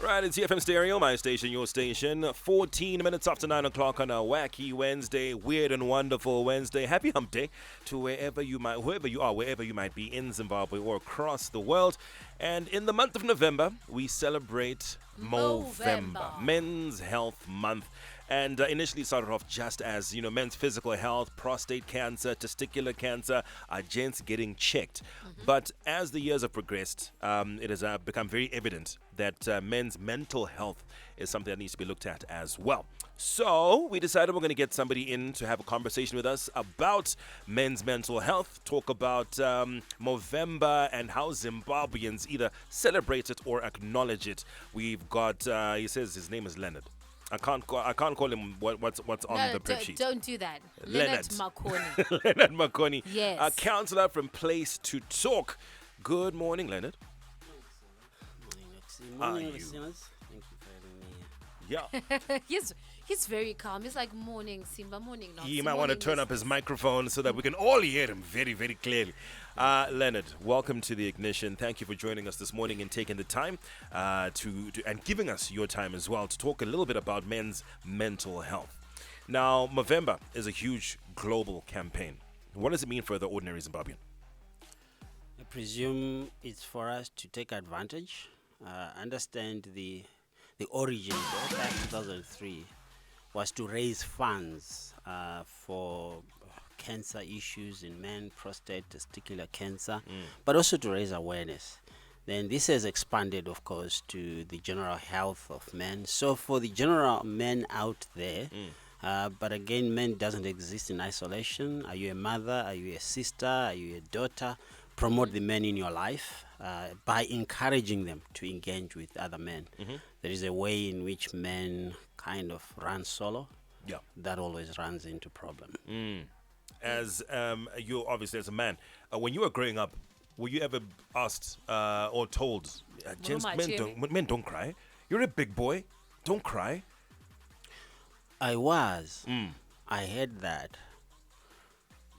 Right, it's ZiFM Stereo, my station, your station. 14 minutes after 9 o'clock on a wacky Wednesday, weird and wonderful Wednesday. Happy hump day to whoever you might be in Zimbabwe or across the world. And in the month of November, we celebrate Movember, Men's Health Month. And initially started off just as, men's physical health, prostate cancer, testicular cancer, gents getting checked. But as the years have progressed, it has become very evident that men's mental health is something that needs to be looked at as well. So we decided we're going to get somebody in to have a conversation with us about men's mental health, talk about Movember and how Zimbabweans either celebrate it or acknowledge it. We've got, he says his name is Leonard. I can't call him what's on the prep sheet. Don't do that. Leonard Makoni. Leonard Makoni. Yes. A counselor from Place to Talk. Good morning, Leonard. Morning, listeners. Thank you for having me Yeah. He's very calm. He's like morning Simba, morning Noxy. He might want to turn up his microphone so that we can all hear him very, very clearly. Leonard, welcome to the Ignition. Thank you for joining us this morning and taking the time to and giving us your time as well to talk a little bit about men's mental health. Now, Movember is a huge global campaign. What does it mean for the ordinary Zimbabwean? I presume it's for us to take advantage, understand the origin back in 2003 was to raise funds for cancer issues in men, prostate, testicular cancer, but also to raise awareness. Then this has expanded, of course, to the general health of men. So for the general men out there, but again, men doesn't exist in isolation. Are you a mother? Are you a sister? Are you a daughter? Promote the men in your life by encouraging them to engage with other men. There is a way in which men kind of run solo. Yeah. That always runs into problem. As you obviously as a man, when you were growing up, were you ever asked or told, men don't cry. You're a big boy. Don't cry. I was. I heard that.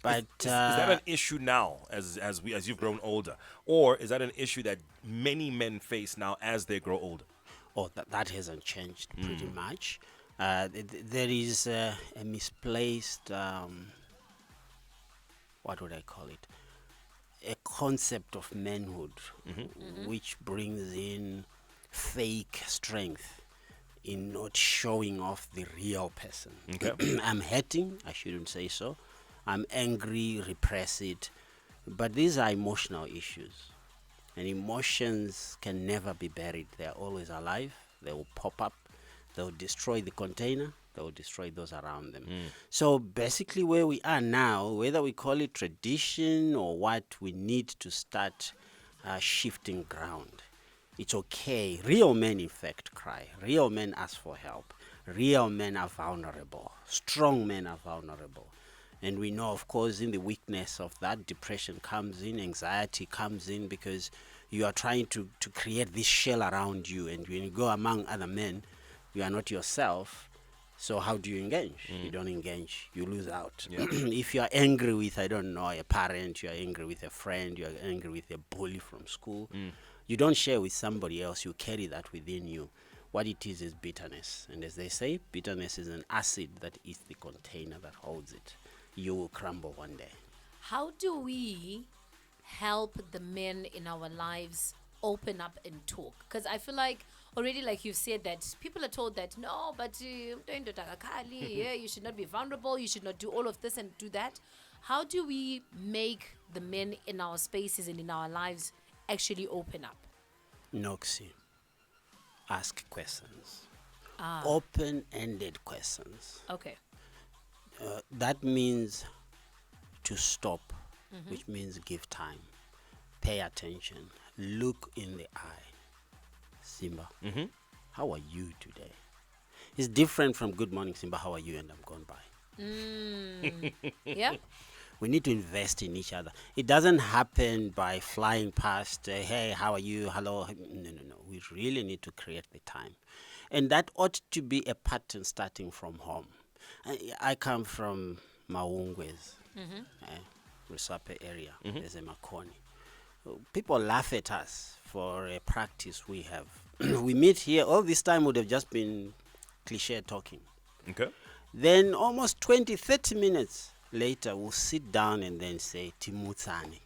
But is that an issue now as you've grown older, or is that an issue that many men face now as they grow older? Oh, that hasn't changed pretty much. There is a misplaced, what would I call it? A concept of manhood, which brings in fake strength in not showing off the real person. Okay. I'm hurting, I shouldn't say so. I'm angry, repress it. But these are emotional issues. And emotions can never be buried. They are always alive. They will pop up. They will destroy the container. They will destroy those around them. So basically where we are now, whether we call it tradition or what, we need to start shifting ground. It's okay. Real men, in fact, cry. Real men ask for help. Real men are vulnerable. Strong men are vulnerable. And we know, of course, in the weakness of that, depression comes in, anxiety comes in, because you are trying to create this shell around you. And when you go among other men, you are not yourself. So how do you engage? You don't engage. You lose out. Yeah. If you are angry with, I don't know, a parent, you are angry with a friend, you are angry with a bully from school, you don't share with somebody else. You carry that within you. What it is bitterness. And as they say, bitterness is an acid that is the container that holds it. You will crumble one day. How do we help the men in our lives open up and talk? Because I feel like already, like you said, that people are told that, no, but you should not be vulnerable, you should not do all of this and do that. How do we make the men in our spaces and in our lives actually open up? Noxy. Ask questions. Open-ended questions. Okay. That means to stop, which means give time, pay attention, look in the eye. Simba, how are you today? It's different from good morning, Simba, how are you, and I'm gone by. Yeah. We need to invest in each other. It doesn't happen by flying past, hey, how are you, hello. No. We really need to create the time. And that ought to be a pattern starting from home. I come from Maungwes, Rusape area. There's a Makoni. people laugh at us for a practice we have. We meet here, all this time would have just been cliche talking. Okay. Then almost 20, 30 minutes later, we'll sit down and then say, Timutsani.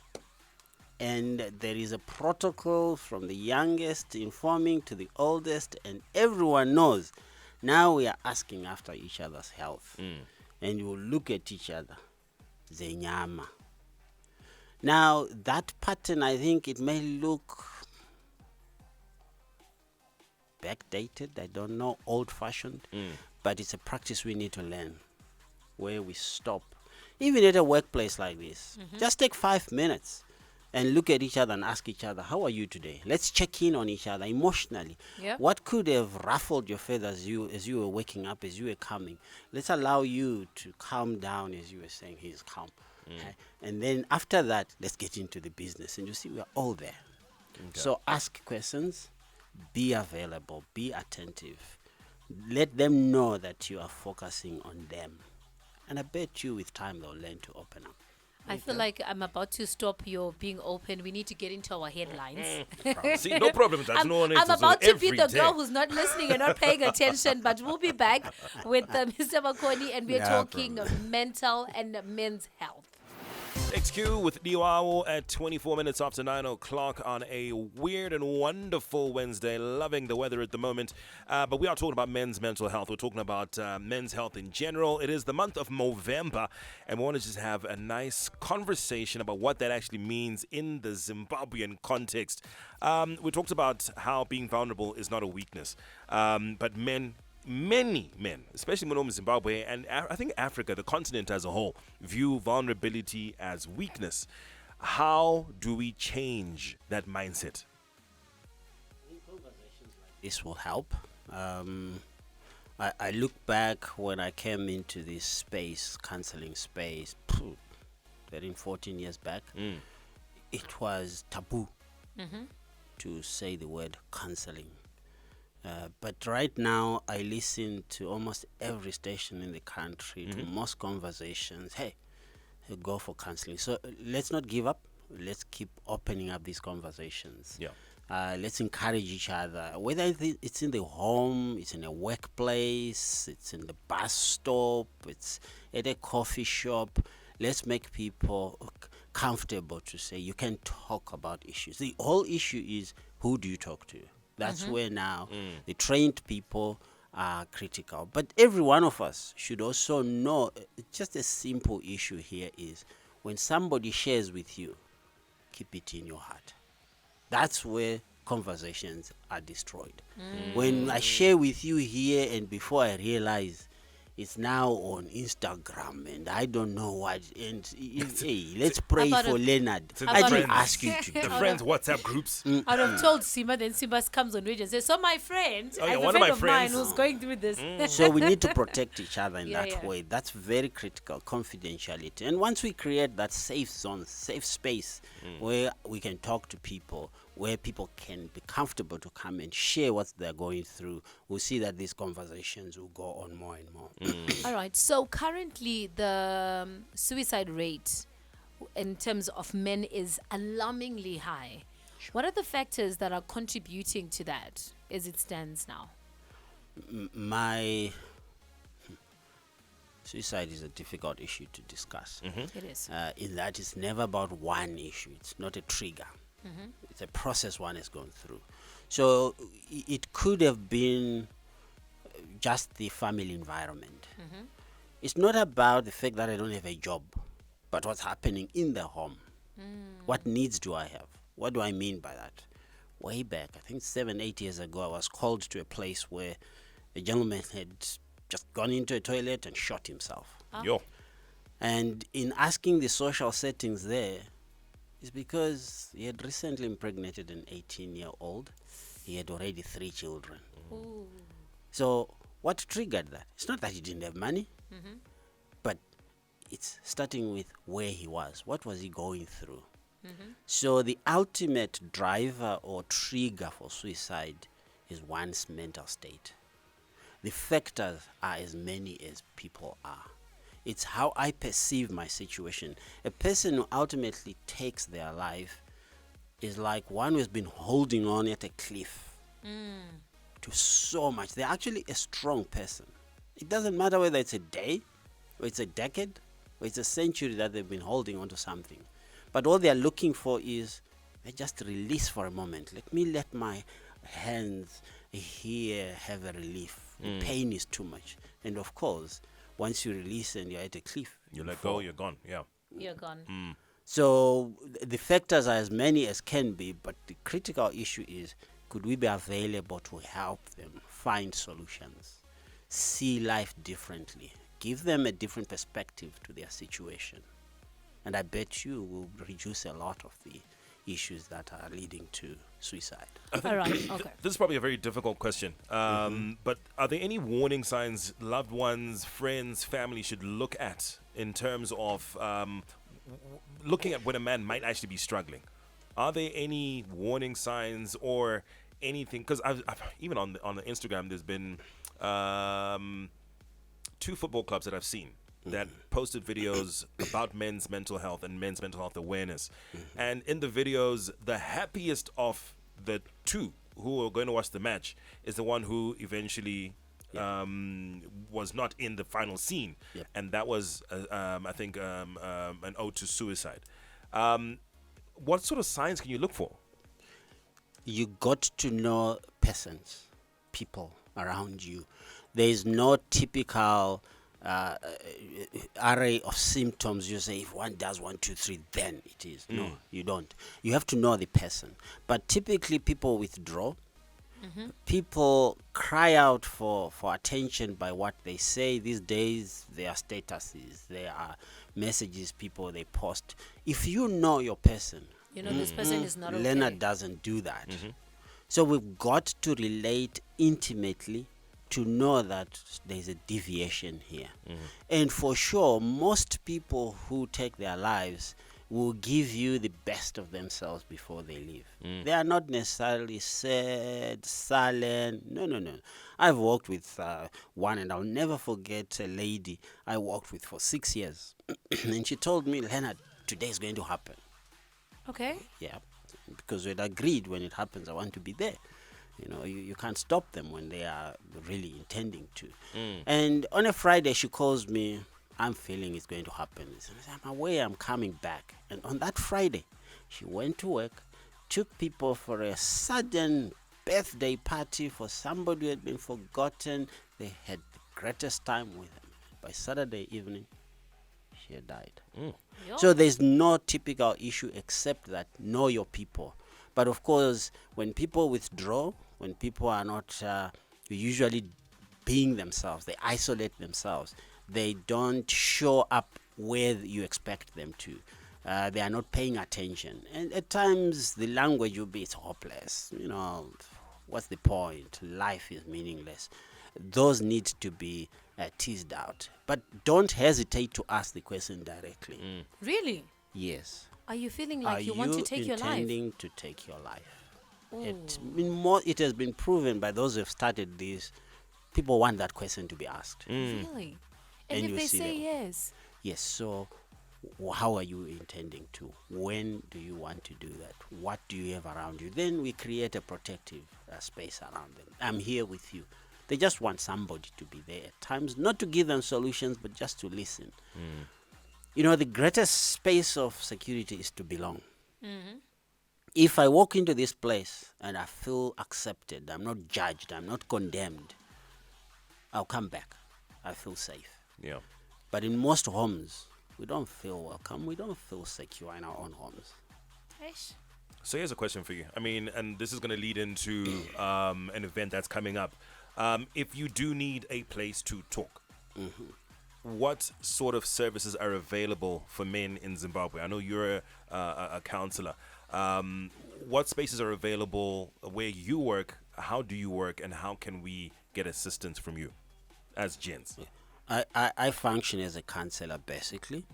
And there is a protocol from the youngest informing to the oldest, and everyone knows. Now we are asking after each other's health. And you will look at each other. Zenyama. Now, that pattern, I think it may look backdated, I don't know, old-fashioned, but it's a practice we need to learn, where we stop. Even at a workplace like this, just take 5 minutes and look at each other and ask each other, how are you today? Let's check in on each other emotionally. Yep. What could have ruffled your feathers as you were waking up, as you were coming? Let's allow you to calm down, as you were saying, he's calm. Okay? And then after that, let's get into the business. And you see, we're all there. Okay. So ask questions, be available, be attentive. Let them know that you are focusing on them. And I bet you with time they'll learn to open up. I feel like I'm about to stop your being open. We need to get into our headlines. See, no problem. That's no one I'm about to be every the day. girl who's not listening and not paying attention, but we'll be back with Mr. Makoni, and we're talking mental and men's health. XQ with Diwawo at 24 minutes after 9 o'clock on a weird and wonderful Wednesday. Loving the weather at the moment. But we are talking about men's mental health. We're talking about men's health in general. It is the month of Movember, and we want to just have a nice conversation about what that actually means in the Zimbabwean context. We talked about how being vulnerable is not a weakness, but many men, especially when in Zimbabwe and I think Africa, the continent as a whole, view vulnerability as weakness. How do we change that mindset? This will help. I look back when I came into this space, counseling space, 13, 14 years back. It was taboo to say the word counseling. But right now, I listen to almost every station in the country, to most conversations. Hey, go for counseling. So let's not give up. Let's keep opening up these conversations. Yeah. Let's encourage each other. Whether it's in the home, it's in a workplace, it's in the bus stop, it's at a coffee shop. Let's make people comfortable to say you can talk about issues. The whole issue is, who do you talk to? That's where now the trained people are critical. But every one of us should also know, just a simple issue here is, when somebody shares with you, keep it in your heart. That's where conversations are destroyed. When I share with you here and before I realize it's now on Instagram and I don't know what, and hey, let's pray for Leonard. I didn't ask you to do The friends' WhatsApp groups. I'd have told Simba, then Simba comes on radio and says, so my friend, Oh, yeah, as a one of friend my of mine friends. who's going through this. So we need to protect each other in Yeah, that yeah. way. That's very critical, confidentiality. And once we create that safe zone, safe space where we can talk to people, where people can be comfortable to come and share what they're going through, we'll see that these conversations will go on more and more. All right. So currently, the suicide rate in terms of men is alarmingly high. What are the factors that are contributing to that as it stands now? Suicide is a difficult issue to discuss. It is. In that it's never about one issue. It's not a trigger. It's a process one is going through. So it could have been just the family environment. It's not about the fact that I don't have a job, but what's happening in the home. What needs do I have? What do I mean by that? Way back, I think 7-8 years ago, I was called to a place where a gentleman had just gone into a toilet and shot himself. Yo. And in asking the social settings there, it's because he had recently impregnated an 18-year-old. He had already 3 children. Ooh. So what triggered that? It's not that he didn't have money, but it's starting with where he was. What was he going through? So the ultimate driver or trigger for suicide is one's mental state. The factors are as many as people are. It's how I perceive my situation. A person who ultimately takes their life is like one who's been holding on at a cliff to so much. They're actually a strong person. It doesn't matter whether it's a day, or it's a decade, or it's a century that they've been holding on to something. But all they're looking for is, they just release for a moment. Let my hands here have a relief. The pain is too much. And of course, once you release and you're at a cliff, You let go, you're gone. Yeah. You're gone. So the factors are as many as can be, but the critical issue is, could we be available to help them find solutions, see life differently, give them a different perspective to their situation? And I bet you will reduce a lot of the issues that are leading to suicide. All right. Okay. This is probably a very difficult question. But are there any warning signs loved ones, friends, family should look at in terms of looking at when a man might actually be struggling? Are there any warning signs or anything? Because I've even on the Instagram, there's been 2 football clubs that I've seen that posted videos about men's mental health and men's mental health awareness. And in the videos, the happiest of the 2 who are going to watch the match is the one who eventually was not in the final scene. Yep. And that was, I think, an ode to suicide. What sort of signs can you look for? You got to know persons, people around you. There is no typical array of symptoms. You say, if one does 1, 2, 3, then it is. No, you don't. You have to know the person. But typically people withdraw. People cry out for attention by what they say. These days, there are statuses, there are messages people they post. If you know your person, You know, this person is not okay. Leonard doesn't do that. So we've got to relate intimately to know that there's a deviation here. And for sure, most people who take their lives will give you the best of themselves before they leave. They are not necessarily sad, silent. No. I've worked with one, and I'll never forget a lady I worked with for 6 years. And she told me, Leonard, today is going to happen. Okay. Yeah, because we'd agreed when it happens, I want to be there. You know, you can't stop them when they are really intending to. And on a Friday, she calls me, I'm feeling it's going to happen. I said, I'm away, I'm coming back. And on that Friday, she went to work, took people for a sudden birthday party for somebody who had been forgotten. They had the greatest time with them. By Saturday evening, she had died. So there's no typical issue except that know your people. But of course, when people withdraw, when people are not usually being themselves, they isolate themselves. They don't show up where you expect them to. They are not paying attention. And at times, the language will be, it's hopeless. You know, what's the point? Life is meaningless. Those need to be teased out. But don't hesitate to ask the question directly. Really? Yes. Are you feeling like you want to take your life? Are you intending to take your life? It has been proven by those who have started this. People want that question to be asked. Really? And if they say yes? Yes, so how are you intending to? When do you want to do that? What do you have around you? Then we create a protective space around them. I'm here with you. They just want somebody to be there at times, not to give them solutions, but just to listen. You know, the greatest space of security is to belong. If I walk into this place and I feel accepted, I'm not judged, I'm not condemned, I'll come back. I feel safe. Yeah. But in most homes, we don't feel welcome. We don't feel secure in our own homes. So here's a question for you. I mean, and this is going to lead into an event that's coming up. If you do need a place to talk, what sort of services are available for men in Zimbabwe? I know you're a counselor. What spaces are available where you work? How do you work? And how can we get assistance from you as gents? I function as a counselor, basically.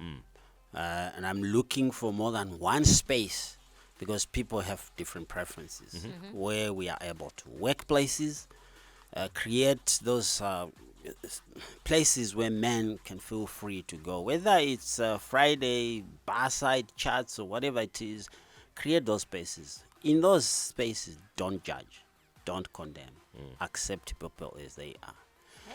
And I'm looking for more than one space because people have different preferences where we are able to. Workplaces, create those places where men can feel free to go. Whether it's Friday, bar side chats or whatever it is, create those spaces. In those spaces, don't judge, don't condemn, accept people as they are.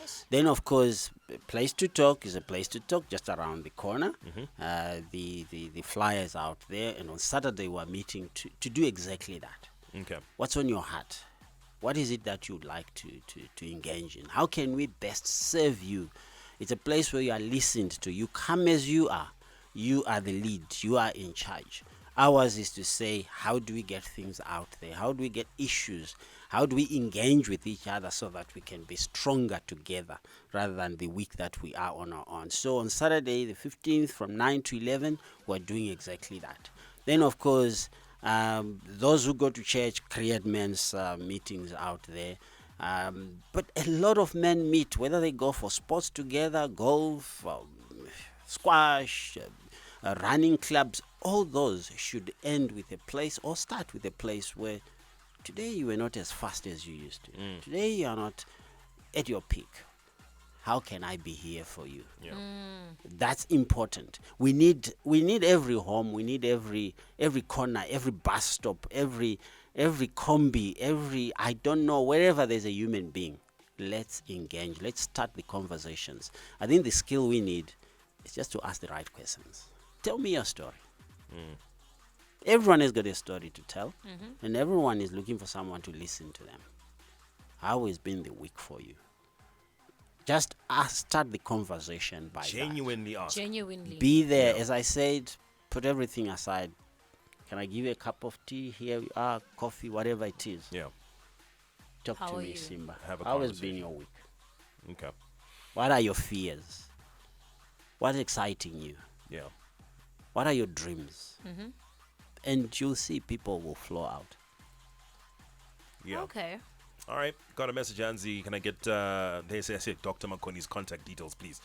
Yes. Then, of course, a place to talk is a place to talk just around the corner. The flyer is out there, and on Saturday we're meeting to do exactly that. Okay. What's on your heart? What is it that you'd like to engage in? How can we best serve you? It's a place where you are listened to. You come as you are. You are the lead. You are in charge. Ours is to say, how do we get things out there? How do we get issues? How do we engage with each other so that we can be stronger together rather than the week that we are on our own? So on Saturday, the 15th, from 9 to 11, we're doing exactly that. Then, of course, those who go to church create men's meetings out there. But a lot of men meet, whether they go for sports together, golf, squash, running clubs. All those should end with a place or start with a place where today you were not as fast as you used to. Today you are not at your peak. How can I be here for you? Yeah. That's important. We need every home. We need every corner, every bus stop, every combi, I don't know, wherever there's a human being. Let's engage. Let's start the conversations. I think the skill we need is just to ask the right questions. Tell me your story. Everyone has got a story to tell, and everyone is looking for someone to listen to them. How has been the week for you? Just start the conversation by Genuinely ask. Genuinely. be there. Yeah. As I said, put everything aside. Can I give you a cup of tea? Here we are, coffee, whatever it is. Yeah. Talk How to are me, you? Simba. Have a How has been conversation. your week? Okay. What are your fears? What's exciting you? Yeah. What are your dreams? And you'll see people will flow out. Yeah. Okay. All right, got a message, Anzi. Can I get, they say, I said Dr. Makoni's contact details, please.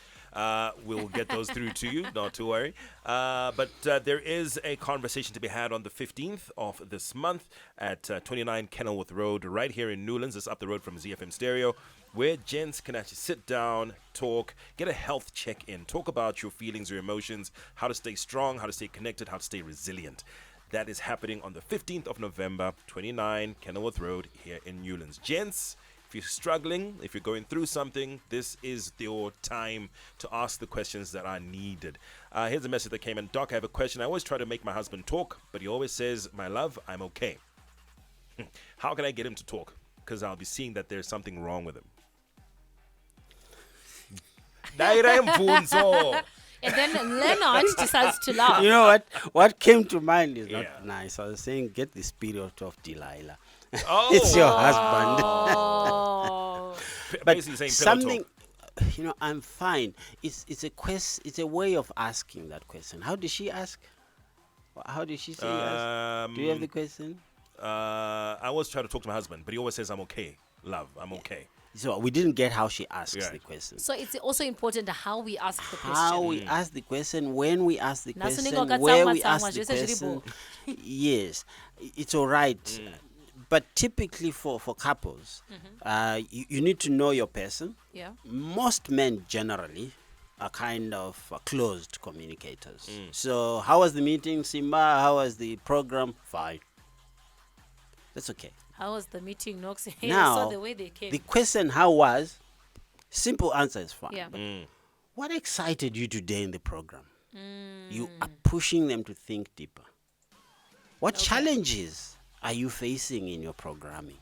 We'll get those through to you, not to worry. But there is a conversation to be had on the 15th of this month at 29 Kenilworth Road, right here in Newlands. It's up the road from ZiFM Stereo, where gents can actually sit down, talk, get a health check-in, talk about your feelings, your emotions, how to stay strong, how to stay connected, how to stay resilient. That is happening on the 15th of November, 29 Kenilworth Road here in Newlands. Gents, if you're struggling, if you're going through something, this is your time to ask the questions that are needed. Here's a message that came in. Doc, I have a question. I always try to make my husband talk, but he always says, my love, I'm okay. How can I get him to talk? Because I'll be seeing that there's something wrong with him. Daira mfunzo. And then Leonard decides to laugh. You know what? What came to mind is Yeah. not nice. I was saying, get the spirit of Delilah. Oh. It's your husband. Oh. But Basically saying pillow something, talk. I'm fine. It's a quest. It's a way of asking that question. How did she ask? How did she say? Ask? Do you have the question? I always try to talk to my husband, but he always says, I'm okay. Love, I'm okay. So we didn't get how she asks Yeah. the question. So it's also important how we ask the question. How we ask the question, when we ask the Naso question, niko where katsangwa we ask tsangwa, the jese question. jiribo. Yes, it's all right. But typically for couples, you need to know your person. Yeah. Most men generally are kind of closed communicators. So how was the meeting, Simba? How was the program? Fine. That's okay. How was the meeting, Noxy? I Now, saw the way they came. the question, how was? Simple answer is fine. Yeah. But what excited you today in the program? You are pushing them to think deeper. What challenges are you facing in your programming?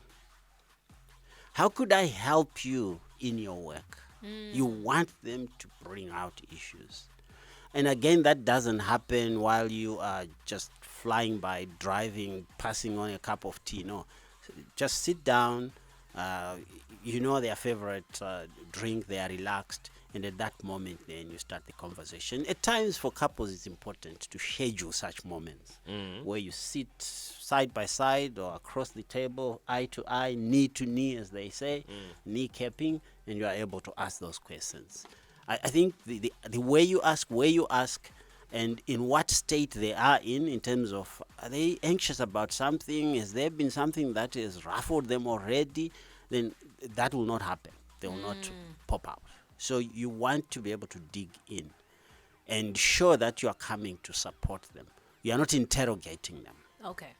How could I help you in your work? You want them to bring out issues. And again, that doesn't happen while you are just flying by, driving, passing on a cup of tea. No, just sit down. You know their favorite drink. They are relaxed. And at that moment, then you start the conversation. At times, for couples, it's important to schedule such moments where you sit side by side or across the table, eye to eye, knee to knee, as they say, kneecapping, and you are able to ask those questions. I think the way you ask, where you ask, and in what state they are in terms of, are they anxious about something? Has there been something that has ruffled them already? Then that will not happen. They will not pop out. So you want to be able to dig in and show that you are coming to support them. You are not interrogating them. Okay.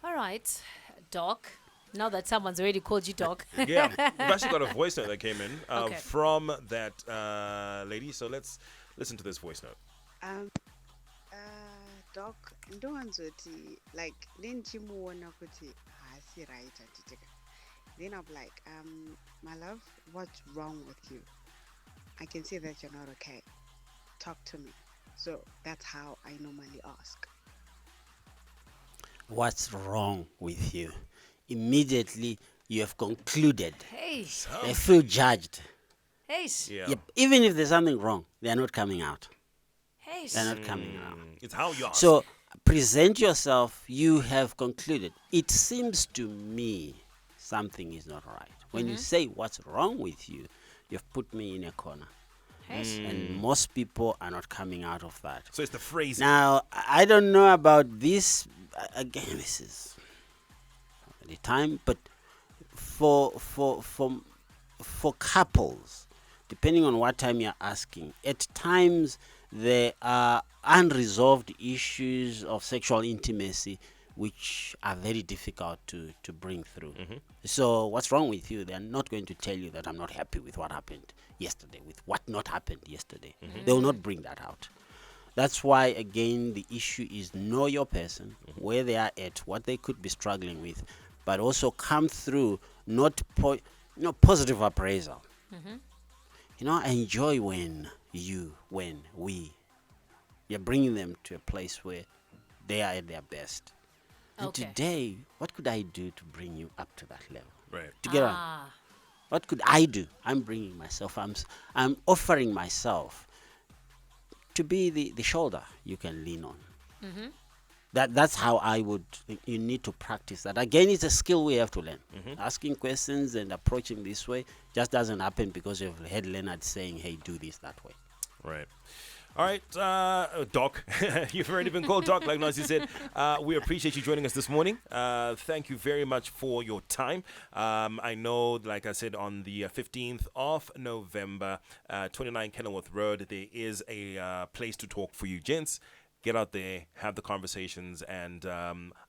All right, Doc. Now that someone's already called you Doc. Yeah, we've actually got a voice note that came in Okay. from that lady. So let's listen to this voice note. Um, Doc, ndowanzoti like nenchimuona kuti haasi right atitika. Then I'm like, my love, what's wrong with you? I can see that you're not okay. Talk to me. So that's how I normally ask. What's wrong with you? Immediately you have concluded. Hey, They feel judged. hey, Yeah. Yep. Even if there's something wrong, they are not coming out. hey. They're not coming out. It's how you ask. So present yourself. You have concluded. It seems to me something is not right. When you say what's wrong with you, you've put me in a corner. Hey. And most people are not coming out of that. So it's the phrasing. Now, I don't know about this. Again, this is not the time, but for couples, depending on what time you're asking, at times there are unresolved issues of sexual intimacy which are very difficult to bring through. So what's wrong with you? They're not going to tell you that I'm not happy with what happened yesterday, with what not happened yesterday. They will not bring that out. That's why, again, the issue is know your person, where they are at, what they could be struggling with, but also come through not positive appraisal. I enjoy when you're bringing them to a place where they are at their best. And Okay. today, what could I do to bring you up to that level? Right. Together, Ah, what could I do? I'm bringing myself. I'm offering myself to be the shoulder you can lean on. That's how I would. You need to practice that. Again, it's a skill we have to learn. Asking questions and approaching this way just doesn't happen because you've heard Leonard saying, "Hey, do this that way." Right. All right, Doc. You've already been called Doc, like Noxy said. We appreciate you joining us this morning. Thank you very much for your time. I know, like I said, on the 15th of November, 29 Kenilworth Road, there is a place to talk for you gents. Get out there, have the conversations, and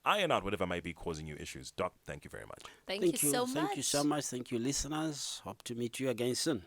iron out whatever might be causing you issues. Doc, thank you very much. thank you so much. Thank you so much. Thank you, listeners. Hope to meet you again soon.